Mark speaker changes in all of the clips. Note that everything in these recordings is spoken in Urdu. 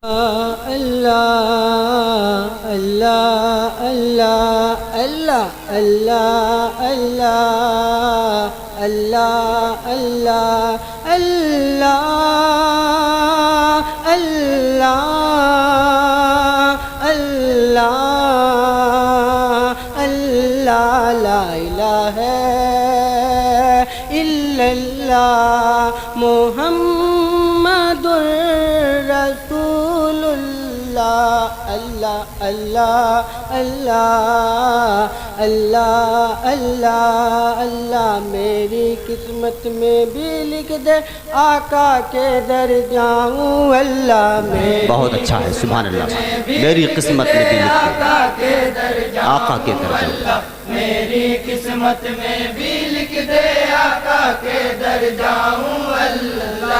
Speaker 1: اللہ اللہ اللہ اللہ اللہ اللہ اللہ اللہ اللہ اللہ اللہ اللہ لا الہ الا اللہ محمد رسول اللہ اللہ اللہ اللہ اللہ اللہ اللہ میری قسمت میں بھی لکھ دے آقا کے در جاؤں اللہ میری
Speaker 2: بہت اچھا ہے سبحان اللہ میری قسمت میں بھی لکھ دے آقا کے در جاؤں
Speaker 3: میری قسمت میں بھی لکھ دے آقا کے در جاؤں اللہ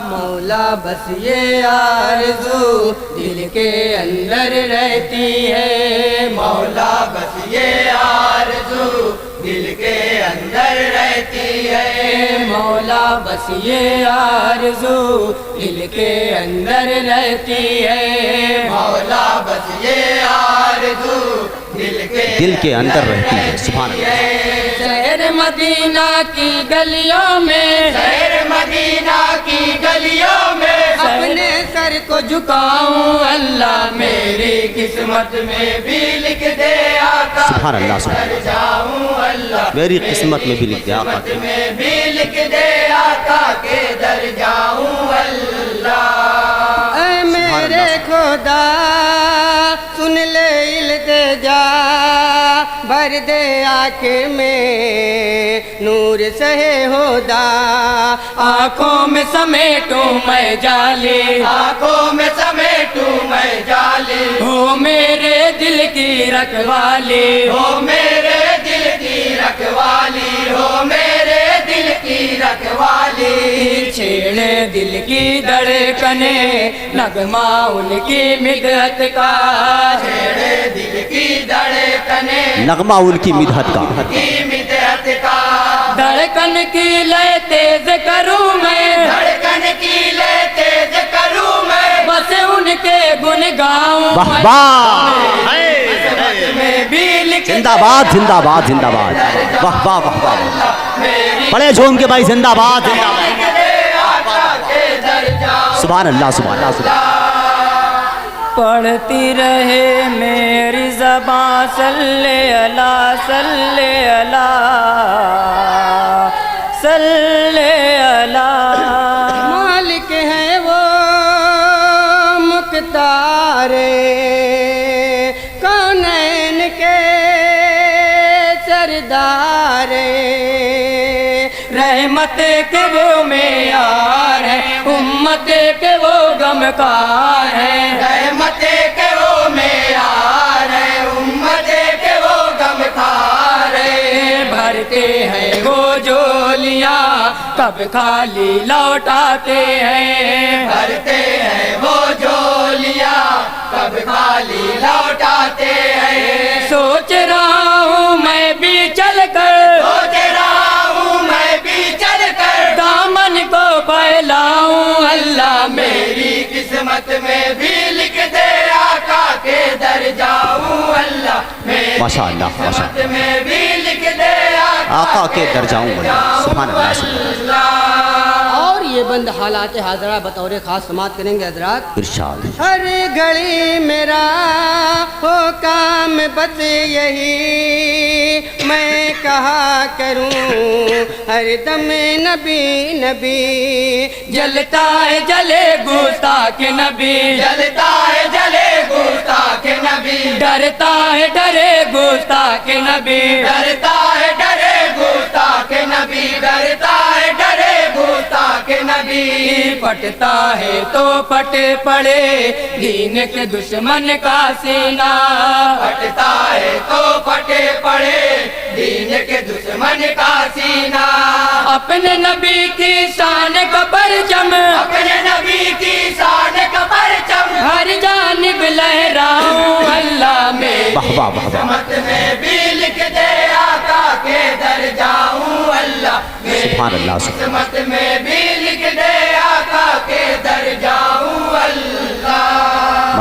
Speaker 1: مولا بس یہ آرزو دل کے اندر رہتی ہے
Speaker 3: مولا بس یہ آرزو دل کے اندر رہتی ہے
Speaker 1: مولا بس یہ آرزو دل کے اندر رہتی ہے
Speaker 3: مولا بس یہ آرزو
Speaker 2: دل کے اندر رہتی ہے سبحان اللہ
Speaker 1: شہر مدینہ کی گلیوں میں
Speaker 3: شہر مدینہ کی گلیوں میں
Speaker 1: اپنے سر کو جھکاؤں اللہ
Speaker 3: میری قسمت میں بھی لکھ دے آقا
Speaker 2: سبحان اللہ سبحان
Speaker 3: در جاؤں اللہ
Speaker 2: میری قسمت میں بھی لکھ دے آقا کے
Speaker 3: میں بھی لکھ دے آقا کے در جاؤں اللہ
Speaker 1: اے میرے خدا سن لے التجا بھر دے آنکھ میں نور سہے ہودا آنکھوں میں سمیٹوں میں جالی
Speaker 3: آنکھوں میں سمیٹوں میں جالی
Speaker 1: ہو میرے دل کی رکھوالی
Speaker 3: ہو میرے دل کی رکھوالی ہو میرے دل کی رکھوالی
Speaker 1: چھیڑے دل کی دھڑکنے نغمہ ان کی مدحت کا
Speaker 3: چھیڑے دل کی دھڑکنے
Speaker 2: نغمہ ان کی مدحت کا
Speaker 3: کی مدحت کا
Speaker 1: دھڑکن کی لے تیز کروں میں
Speaker 3: دھڑکن کی لے تیز کروں میں
Speaker 1: بس ان کے گن گاؤں
Speaker 2: واہ واہ
Speaker 1: میں بھی لکھ
Speaker 2: زندہ باد زندہ باد زندہ باد واہ واہ واہ واہ بڑے جھوم کے بھائی زندہ باد زندہ باد سبحان اللہ سبحان اللہ سبحان
Speaker 1: پڑھتی رہے میری زبان صلی اللہ صلی اللہ صلی اللہ مالک ہے وہ مختار کونین کے سردار رحمت کے وہ معیار ہے امت کے وہ غمخوار ہے
Speaker 3: رحمت کے وہ معیار ہے امت کے وہ غمخوار ہے
Speaker 1: بھرتے ہیں وہ جولیاں کب خالی لوٹاتے ہیں
Speaker 3: بھرتے ہیں وہ جولیاں کب خالی لوٹاتے ہیں
Speaker 1: سوچ رہا ہوں میں بھی چل کر
Speaker 3: سوچ رہا ہوں میں بھی چل کر
Speaker 1: دامن کو پھیلاؤں اللہ
Speaker 3: میری قسمت میں بھی لکھ دے آقا کے در جاؤں اللہ میری
Speaker 2: ماشاء اللہ ماشاء
Speaker 3: قسمت میں بھی لکھ دے
Speaker 2: آقا کے در جاؤں گا سبحان اللہ سبحان
Speaker 3: اللہ
Speaker 1: اور یہ بند حالات حاضرہ بطور خاص سماعت کریں گے حضرات
Speaker 2: ارشاد
Speaker 1: ہر گھڑی میرا ہو کام بس یہی میں کہا کروں ہر دم نبی نبی جلتا ہے جلے گستاخ نبی
Speaker 3: جلتا ہے جلے گستاخ نبی
Speaker 1: ڈرتا ہے ڈرے گستاخ نبی
Speaker 3: ڈرتا ہے ڈرے گستاخ نبی ڈرتا ہے ڈرے گستاخ نبی
Speaker 1: پٹتا ہے تو پٹ پڑے دین کے دشمن کا سینہ
Speaker 3: پھٹتا ہے تو پھٹے پڑے دین کے دشمن کا سینہ
Speaker 1: اپنے نبی کی شان کا پرچم
Speaker 3: اپنے نبی کی شان کا پرچم
Speaker 1: ہر جانب لہراؤں اللہ میں
Speaker 2: واہ واہ واہ واہ
Speaker 3: قسمت میں بھی لکھ دے آقا کے در جاؤں اللہ
Speaker 2: سبحان اللہ
Speaker 3: قسمت میں بھی لکھ دے آقا کے در جاؤں اللہ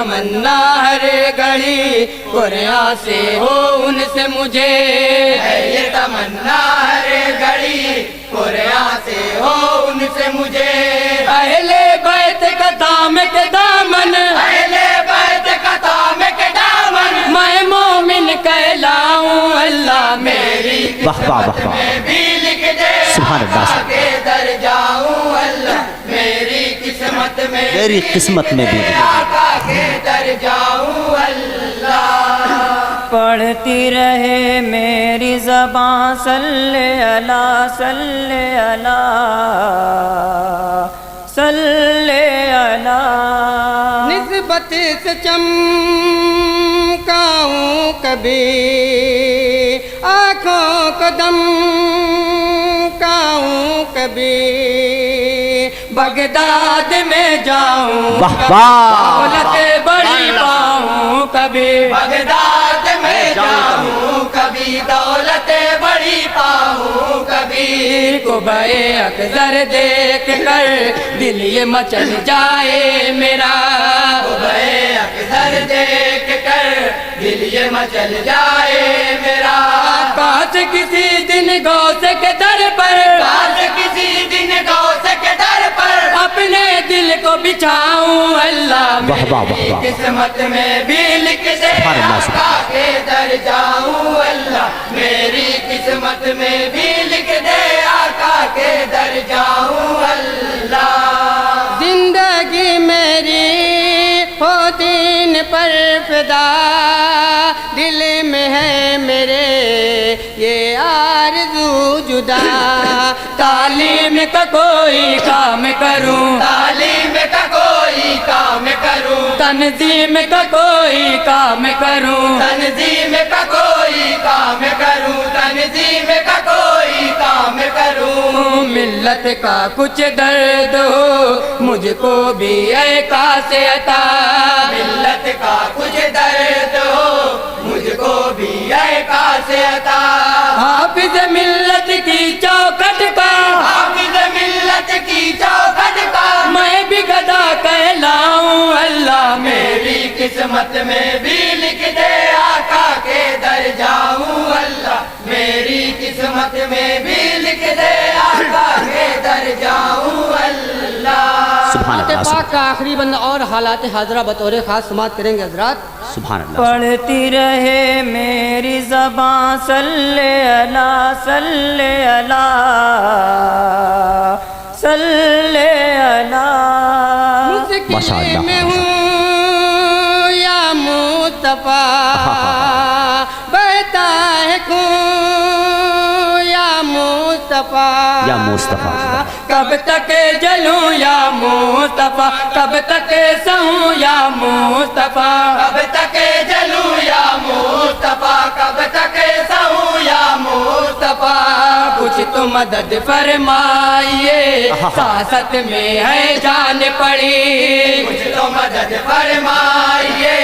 Speaker 1: تمنا ہر گھڑی قرآن سے ہو ان سے مجھے، ہے یہ تمنا ہر گھڑی قرآن سے ہو ان سے مجھے، اہل بیت کا دام کے دامن، اہل بیت کا دام کے دامن میں مومن کہلاؤں، اللہ میری
Speaker 2: واہ واہ واہ واہ،
Speaker 1: میں بھی لکھ دے
Speaker 2: سبحان اللہ،
Speaker 1: آگے در جاؤں، اللہ میری قسمت میں
Speaker 2: میری قسمت میں بھی
Speaker 1: آقا کے در جاؤں، اللہ
Speaker 4: پڑھتی رہے میری زبان صلی اللہ صلی اللہ صلی اللہ،
Speaker 3: نسبت سے چمکاؤں کبھی آنکھوں کو دم کاؤں کبھی،
Speaker 1: بغداد میں جاؤں
Speaker 2: واہ واہ،
Speaker 1: دولت بڑی پاؤں کبھی، بغداد میں جاؤں کبھی دولت بڑی پاؤں کبھی، قبائے اکثر دیکھ کر دل یہ مچل جائے میرا، قبائے اکثر دیکھ کر دل یہ مچل جائے میرا، کاش کسی دن غوث کے در پر، کاش کسی دن غوث کے در پر اپنے دل کو بچھاؤں، اللہ
Speaker 2: واہ واہ واہ
Speaker 1: میری
Speaker 2: واہ،
Speaker 1: قسمت میں بھی لکھ دے
Speaker 2: سبحان اللہ، سبحان
Speaker 1: آقا کے در جاؤں، اللہ میری قسمت میں بھی لکھ دے آقا کے در جاؤں، اللہ
Speaker 3: زندگی میری ہو دین پر فدا، دل میں ہے میرے یہ آرزو جدا،
Speaker 1: تعلیم کا کوئی کام کروں، تعلیم کا کوئی کام کروں، تنظیم کا کوئی کام کروں، تنظیم کا کوئی کام کروں، تنظیم کا کوئی کام کروں، ملت کا کچھ درد ہو مجھ کو بھی اے کاش عطا، ملت کا کچھ درد ہو مجھ کو بھی اے کاش عطا، حافظ ملت کی چوکھٹ کا، حافظ ملت کی چوکھٹ کا میں بھی گدا کہلاؤں، اللہ میری قسمت میں بھی لکھ دے آقا کے در جاؤں، اللہ میری قسمت میں بھی لکھ دے آقا کے در جاؤں، اللہ
Speaker 2: سبحان اللہ،
Speaker 3: پاک کا آخری بند اور حالات حاضرہ بطور خاص سماعت کریں گے حضرات۔
Speaker 2: سبحان اللہ،
Speaker 4: پڑھتی رہے میری زبان صلی اللہ صلی اللہ صلی اللہ،
Speaker 2: ماشاء
Speaker 3: مشکل
Speaker 2: اللہ،
Speaker 3: میں ہوں یا مصطفیٰ، بہتا ہے خون یا مصطفیٰ،
Speaker 2: یا مصطفیٰ،
Speaker 1: کب تک جلوں یا مصطفیٰ، کب تک سہوں یا مصطفیٰ، کب تک جلوں یا مصطفیٰ، کب تک سہوں یا مصطفیٰ، کچھ تو مدد فرمائیے سیاست میں ہے جان پڑی، کچھ تو مدد فرمائیے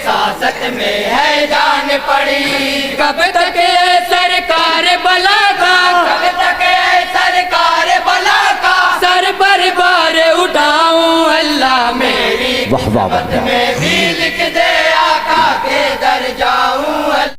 Speaker 1: سیاست میں ہے جان پڑی، کب تک ہے سرکار بلا کا، کب تک ہے سرکار بلا کا سر پر بار اٹھاؤں، اللہ میری
Speaker 2: واہ واہ واہ،
Speaker 1: میں